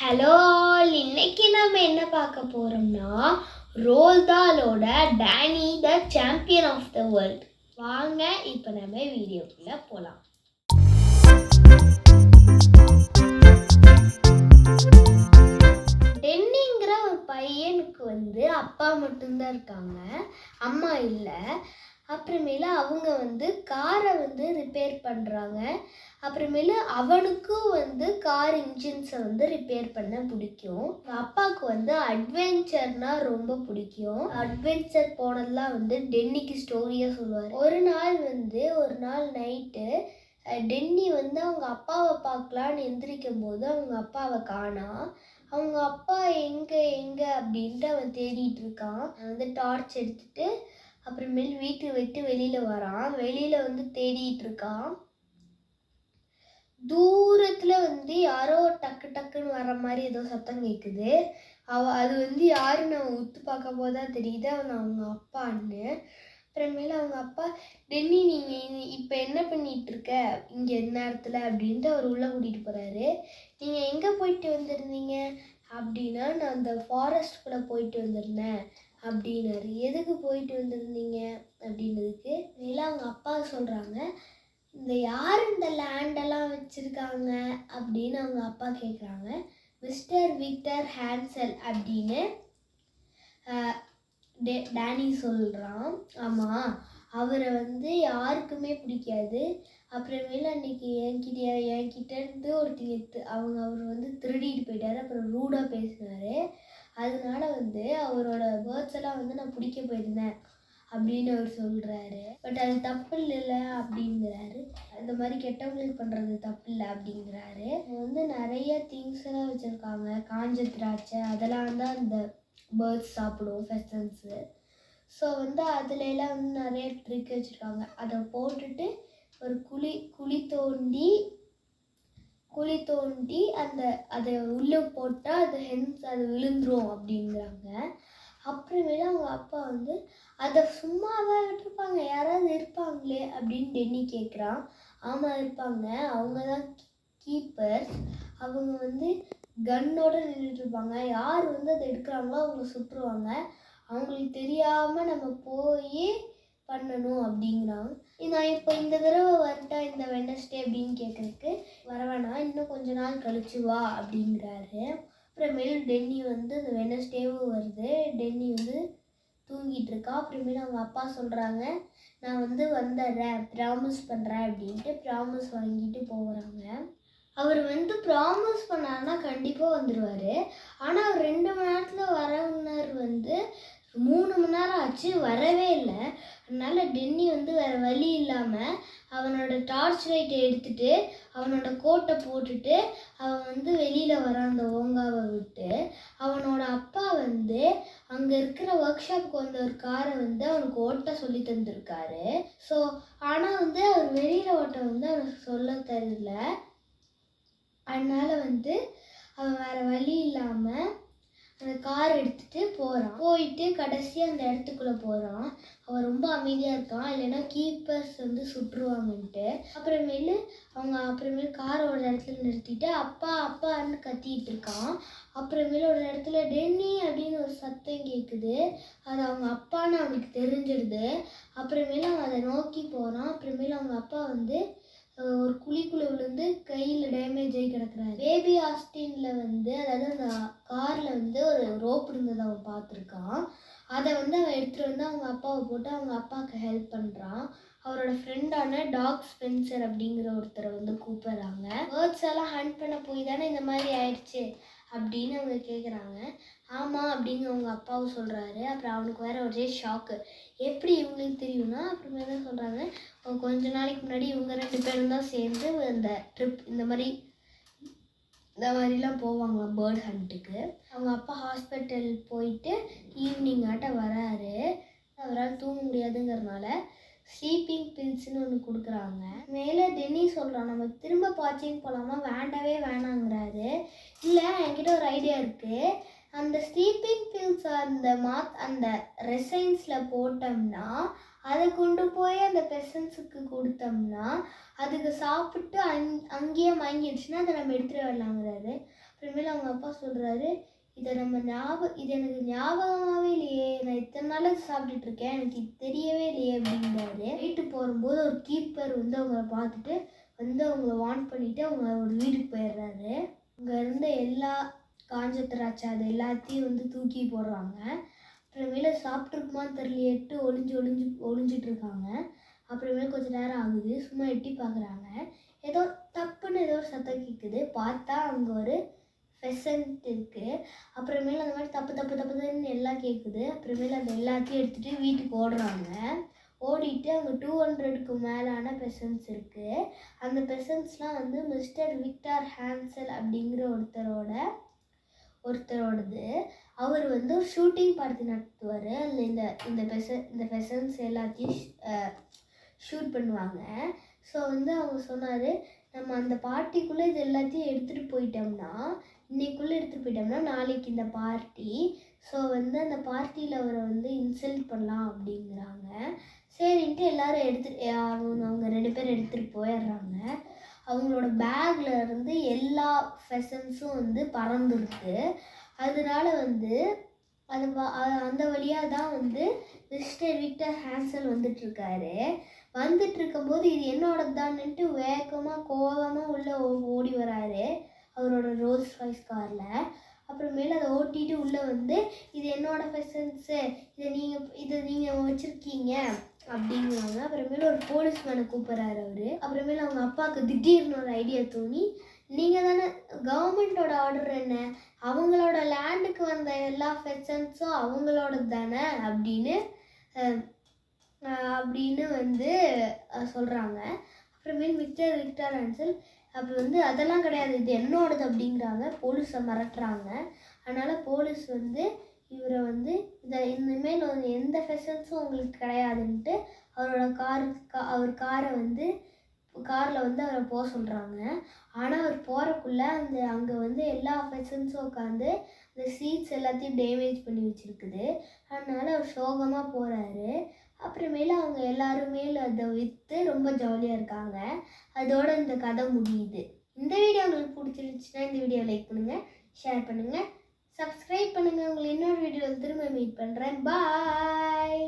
Hello all, இன்னைக்கு நம்ம என்ன பார்க்க போறோம்னா ரோல்டாலோட Danny the champion of the world. வாங்க இப்போ நம்ம வீடியோக்குள்ள போகலாம். டென்னிங்கிற ஒரு பையனுக்கு அப்பா மட்டும்தான் இருக்காங்க, அம்மா இல்லை. அப்புறமேல அவங்க காரை ரிப்பேர் பண்ணுறாங்க. அப்புறமேல அவனுக்கும் கார் இன்ஜின்ஸை ரிப்பேர் பண்ண பிடிக்கும். அப்பாவுக்கு அட்வென்ச்சர்னால் ரொம்ப பிடிக்கும். அட்வென்ச்சர் போனதெல்லாம் டென்னிக்கு ஸ்டோரியாக சொல்லுவார். ஒரு நாள் நைட்டு டென்னி அவங்க அப்பாவை பார்க்கலான்னு எந்திரிக்கும் போது அவங்க அப்பாவை காணோம். அவங்க அப்பா எங்கே அப்படின்ட்டு அவன் தேடிட்டு இருக்கான். டார்ச் எடுத்துட்டு அப்புறமேல் வீட்டை விட்டு வெளியில் வரான். வெளியில் தேடிட்டு இருக்கான். தூரத்தில் யாரோ டக்கு டக்குன்னு வர மாதிரி ஏதோ சத்தம் கேட்குது. அது யாருன்னு அவன் உத்து பார்க்கும் போது தான் தெரியுது அவன் அவங்க அப்பான்னு. அப்புறமேல அவங்க அப்பா, டென்னி நீங்கள் இப்போ என்ன பண்ணிகிட்டு இருக்க இங்கே நேரத்தில் அப்படின்ட்டு அவர் உள்ளே கூட்டிகிட்டு போகிறாரு. நீங்கள் எங்கே போயிட்டு வந்திருந்தீங்க அப்படின்னா, நான் அந்த ஃபாரஸ்ட்குள்ளே போயிட்டு வந்திருந்தேன் அப்படின்னாரு. எதுக்கு போயிட்டு வந்திருந்தீங்க அப்படின்னதுக்கு மேலே அவங்க அப்பா சொல்கிறாங்க, யார் இந்த லேண்டெல்லாம் வச்சுருக்காங்க அப்படின்னு அவங்க அப்பா கேட்குறாங்க. மிஸ்டர் விக்டர் ஹான்சல் அப்படின்னு டேனி சொல்கிறான். ஆமாம், அவரை யாருக்குமே பிடிக்காது. அப்புறமேல அன்றைக்கி என்கிட்டேருந்து ஒருத்தங்க அவர் திருடிட்டு போயிட்டார். அப்புறம் ரூடாக பேசினார். அதனால அவரோட பேர்ட்ஸ் எல்லாம் நான் பிடிக்க போயிருந்தேன் அப்படின்னு அவர் சொல்கிறாரு. பட் அது தப்பு இல்லை அப்படிங்கிறாரு. அந்த மாதிரி கெட்டவங்களுக்கு பண்ணுறது தப்பு இல்லை அப்படிங்கிறாரு. நிறைய திங்ஸ் எல்லாம் வச்சுருக்காங்க. காஞ்ச திராட்சை அதெல்லாம் தான் அந்த பேர்ட்ஸ் சாப்பிடும், ஃபெசன்ஸு. ஸோ அதுலலாம் நிறைய ட்ரிக் வச்சுருக்காங்க. அதை போட்டுட்டு ஒரு குழி தோண்டி அதை உள்ளே போட்டால் அது விழுந்துரும் அப்படிங்கிறாங்க. அப்புறமேல அவங்க அப்பா அதை சும்மாவே விட்டுருப்பாங்க, யாராவது இருப்பாங்களே அப்படின்னு டென்னி கேட்குறான். ஆமாம் இருப்பாங்க, அவங்க தான் கீப்பர்ஸ். அவங்க கன்னோட நின்றுட்டுருப்பாங்க. யார் அதை எடுக்கிறாங்களோ அவங்க சுட்டுருவாங்க. அவங்களுக்கு தெரியாமல் நம்ம போய் பண்ணணும் அப்படிங்கிறாங்க. நான் இப்போ இந்த தடவை வரட்டா இந்த வெட்னஸ்டே அப்படின்னு கேட்குறதுக்கு, வர வேணாம் இன்னும் கொஞ்ச நாள் கழிச்சு வா அப்படிங்கிறாரு. அப்புறமேல் டென்னி அந்த வெட்னஸ்டேவும் வருது. டென்னி தூங்கிட்டு இருக்கா. அப்புறமேல அவங்க அப்பா சொல்கிறாங்க, நான் வந்துடுறேன், ப்ராமிஸ் பண்ணுறேன் அப்படின்ட்டு ப்ராமிஸ் வாங்கிட்டு போகிறாங்க. அவர் ப்ராமிஸ் பண்ணாருன்னா கண்டிப்பாக வந்துடுவார். ஆனால் அவர் 2 மணி நேரத்தில் வரவுனர் 3 மணி நேரம் ஆச்சு, வரவே இல்லை. அதனால் டென்னி வேறு வழி இல்லாமல் அவனோட டார்ச் லைட்டை எடுத்துகிட்டு அவனோட கோட்டை போட்டுட்டு அவன் வெளியில் வரான் அந்த ஓங்காவை விட்டு. அவனோட அப்பா அங்கே இருக்கிற ஒர்க் ஷாப்புக்கு வந்த ஒரு காரை அவனுக்கு ஓட்ட சொல்லி தந்திருக்காரு. ஸோ ஆனால் அவர் வெளியில் ஓட்ட அவனுக்கு சொல்ல தெரியல. அதனால் அவன் வேறு வழி இல்லாமல் அந்த கார் எடுத்துகிட்டு போயிட்டு கடைசியாக அந்த இடத்துக்குள்ளே போகிறான். அவன் ரொம்ப அமைதியாக இருக்கான், இல்லைன்னா கீப்பர்ஸ் சுட்டுருவாங்கன்ட்டு. அப்புறமேல் காரை ஒரு இடத்துல நிறுத்திட்டு அப்பா அப்பான்னு கத்திட்டு இருக்கான். அப்புறமேல ஒரு இடத்துல டென்னி அப்படின்னு ஒரு சத்தம் கேட்குது. அது அவங்க அப்பான்னு அவனுக்கு தெரிஞ்சிடுது. அப்புறமேல அவன் அதை நோக்கி போகிறான். அப்புறமேல அவங்க அப்பா ஒரு குழிக்குள்ளே விழுந்து கையில் டேமேஜ் ஆகி கிடக்குறாரு. பேபி ஆஸ்டினில் அதாவது அந்த காரில் ஒரு ரோப் இருந்ததை அவன் பார்த்துருக்கான். அதை அவன் எடுத்துகிட்டு அவங்க அப்பாவை போட்டு அவங்க அப்பாவுக்கு ஹெல்ப் பண்ணுறான். அவரோட ஃப்ரெண்டான டாக் ஸ்பென்சர் அப்படிங்கிற ஒருத்தரை கூப்பிட்றாங்க. பேர்ட்ஸ் எல்லாம் ஹண்ட் பண்ண போய் தானே இந்த மாதிரி ஆயிடுச்சு அப்படின்னு அவங்க கேட்குறாங்க. ஆமாம் அப்படின்னு அவங்க அப்பாவும் சொல்கிறாரு. அப்புறம் அவனுக்கு வேறு ஒரே ஷாக்கு, எப்படி இவங்களுக்கு தெரியும்னா அப்புறமே தான் சொல்கிறாங்க, கொஞ்ச நாளைக்கு முன்னாடி இவங்க 2 பேரும் தான் சேர்ந்து அந்த ட்ரிப் இந்த மாதிரிலாம் போவாங்களாம் பேர்ட் ஹண்ட்டுக்கு. அவங்க அப்பா ஹாஸ்பிட்டல் போயிட்டு ஈவினிங் வராரு. அவரால் தூங்க முடியாதுங்கிறதுனால ஸ்லீப்பிங் பில்ஸ்ன்னு ஒன்று கொடுக்குறாங்க. மேலே டென்னி சொல்கிறான், நம்ம திரும்ப பாச்சிங் போகலாமா, வேண்டவே வேணாங்கிறாரு. இல்லை என்கிட்ட ஒரு ஐடியா இருக்குது, அந்த ஸ்லீப்பிங் பில்ஸ் அந்த ரெசைன்ஸில் போட்டோம்னா அதை கொண்டு போய் அந்த பெசன்ஸுக்கு கொடுத்தோம்னா அதுக்கு சாப்பிட்டு அங்கேயே மயங்கிடுச்சுன்னா அதை நம்ம எடுத்துகிட்டு வரலாங்கிறாரு. அப்புறமேல அவங்க அப்பா சொல்கிறாரு, இது எனக்கு ஞாபகமாகவே இல்லையே, நான் இத்தனை நாளாக சாப்பிட்டுட்டு இருக்கேன், எனக்கு இது தெரியவே இல்லையே அப்படின்றாரு. வீட்டுக்கு போகும்போது ஒரு கீப்பர் வந்து அவங்கள பார்த்துட்டு வந்து அவங்கள வார்ன் பண்ணிவிட்டு அவங்க ஒரு வீட்டுக்கு போயிடுறாரு. அங்கே இருந்த எல்லா காஞ்ச திராட்சை அது எல்லாத்தையும் வந்து தூக்கி போடுறாங்க. அப்புறமேல சாப்பிட்ருக்குமான்னு தெரியலையேட்டு ஒளிஞ்சிட்டு இருக்காங்க. அப்புறமேல கொஞ்சம் நேரம் ஆகுது, சும்மா எட்டி பார்க்குறாங்க. ஏதோ தப்புன்னு ஏதோ ஒரு சத்தம் கேட்குது. பார்த்தா அங்கே ஒரு ஃபெசன்ட் இருக்குது. அப்புறமேல அந்த மாதிரி தப்புன்னு எல்லாம் கேட்குது. அப்புறமேல அந்த எல்லாத்தையும் எடுத்துகிட்டு வீட்டுக்கு ஓடுறாங்க. ஓடிட்டு அங்கே 200க்கு மேலான பெசன்ஸ் இருக்குது. அந்த பெசன்ஸ்லாம் வந்து மிஸ்டர் விக்டர் ஹான்சல் அப்படிங்கிற ஒருத்தரோடது. அவர் வந்து ஒரு ஷூட்டிங் பார்ட்டி நடத்துவார். அதில் இந்த பெசன்ஸ் எல்லாத்தையும் ஷூட் பண்ணுவாங்க. ஸோ வந்து அவங்க சொன்னார், நம்ம அந்த பார்ட்டிக்குள்ளே இது எல்லாத்தையும் எடுத்துகிட்டு போயிட்டோம்னா நாளைக்கு இந்த பார்ட்டி. ஸோ வந்து அந்த பார்ட்டியில் அவரை வந்து இன்சல்ட் பண்ணலாம் அப்படிங்கிறாங்க. சரின்ட்டு எல்லோரும் அவங்க 2 பேர் எடுத்துகிட்டு போயிடுறாங்க. அவங்களோட பேக்கில் இருந்து எல்லா ஃபெசன்ஸும் வந்து பறந்துருக்கு. அதனால வந்து அந்த வழியாக தான் வந்து மிஸ்டர் விக்டர் ஹான்சல் வந்துட்டுருக்காரு. இருக்கும்போது இது என்னோடது தான்ட்டு வேகமாக கோபமாக உள்ளே ஓடி வராரு அவரோட ரோல்ஸ் ராய்ஸ் காரில். அப்புறமேல அதை ஓட்டிட்டு உள்ளே வந்து, இது என்னோட ஃபெசன்ஸு, இதை நீங்கள் வச்சுருக்கீங்க அப்படிங்குவாங்க. அப்புறமேல ஒரு போலீஸ்மேனை கூப்பிட்றாரு அவர். அப்புறமேல அவங்க அப்பாவுக்கு திடீர்னு ஒரு ஐடியா தோணி, நீங்கள் தானே கவர்மெண்ட்டோட ஆர்டர் என்ன, அவங்களோட லேண்டுக்கு வந்த எல்லா ஃபெசன்ஸும் அவங்களோடது தானே அப்படின்னு வந்து சொல்கிறாங்க. அப்புறமேல் விக்டர் ஹான்சல் அப்போ வந்து அதெல்லாம் கிடையாது, இது என்னோடது அப்படிங்கிறாங்க. போலீஸை மிரட்டுறாங்க. அதனால் போலீஸ் வந்து இவரை வந்து இனிமேல் எந்த ஃபெசன்ஸும் உங்களுக்கு கிடையாதுன்ட்டு அவர் காரில் வந்து அவரை போக சொல்கிறாங்க. ஆனால் அவர் போகிறக்குள்ளே அங்கே வந்து எல்லா ஃபெசன்ஸும் உட்காந்து அந்த சீட்ஸ் எல்லாத்தையும் டேமேஜ் பண்ணி வச்சுருக்குது. அதனால் அவர் சோகமாக போகிறாரு. அப்புறமேல அவங்க எல்லாருமே அதை விற்று ரொம்ப ஜாலியாக இருக்காங்க. அதோட இந்த கதை முடியுது. இந்த வீடியோ உங்களுக்கு பிடிச்சிருந்துச்சுன்னா இந்த வீடியோ லைக் பண்ணுங்கள், ஷேர் பண்ணுங்கள், சப்ஸ்கிரைப் பண்ணுங்கள். உங்களை இன்னொரு வீடியோவில் திரும்ப மீட் பண்ணுறேன். பாய்.